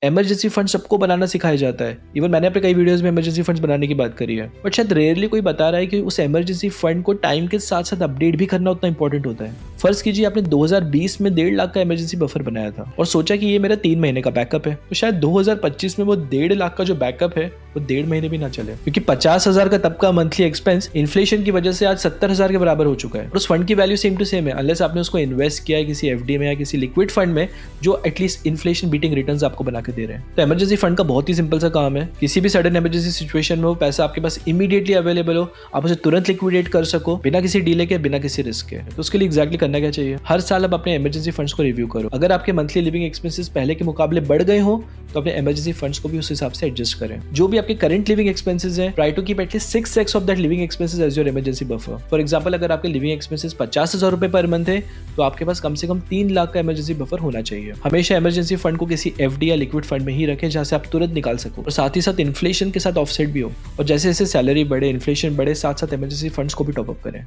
Emergency fund सबको बनाना सिखाया जाता है। इवन मैंने अपने कई वीडियोस में इमरजेंसी फंड्स बनाने की बात करी है, बट शायद रेयरली कोई बता रहा है कि उस इमरजेंसी फंड को टाइम के साथ साथ अपडेट भी करना उतना इंपॉर्टेंट होता है। फर्ज कीजिए आपने 2020 में 1.5 लाख का इमरजेंसी बफर बनाया था और सोचा कि ये मेरा 3 महीने का बैकअप है, तो शायद 2025 में वो 1.5 लाख का जो बैकअप है वो 1.5 महीने भी ना चले, क्योंकि 50,000 का तब का मंथली एक्सपेंस इन्फ्लेशन की वजह से आज 70,000 के बराबर हो चुका है और उस फंड की वैल्यू सेम टू सेम है, अनलेस आपने उसको इन्वेस्ट किया है किसी एफडी में या किसी लिक्विड फंड में जो एटलीस्ट इन्फ्लेशन बीटिंग रिटर्न्स आपको बना के दे रहे हैं। तो इमरजेंसी फंड का बहुत ही सिंपल सा काम है, किसी भी सडन इमरजेंसी सिचुएशन में वो पैसा आपके पास इमीडिएटली अवेलेबल हो, आप उसे तुरंत लिक्विडेट कर सको बिना किसी डीले के, बिना किसी रिस्क के। तो उसके लिए एग्जैक्टली करना क्या चाहिए, हर साल आप अपने इमरजेंसी फंड्स को रिव्यू करो। अगर आपके मंथली लिविंग एक्सपेंसेस पहले के मुकाबले बढ़ गए हो तो अपने इमरजेंसी फंड्स को भी उस हिसाब से एडजस्ट करें। जो भी आपके करंट लिविंग एक्सपेंसेस हैं, try to keep at least 6x of that living expenses as your emergency buffer. For example, अगर आपके लिविंग एक्सपेंसेस 50,000 रुपए पर मंथ है तो आपके पास कम से कम 3 लाख का इमरजेंसी बफर होना चाहिए। हमेशा इमरजेंसी फंड को किसी एफडी या लिक्विड फंड में ही रखें जहां से आप तुरंत निकाल सको और साथ ही साथ इन्फ्लेशन के साथ ऑफसेट भी हो, और जैसे जैसे सैलरी बढ़े, इन्फ्लेशन बढ़े, साथ साथ इमरजेंसी फंड्स को भी टॉप अप करें।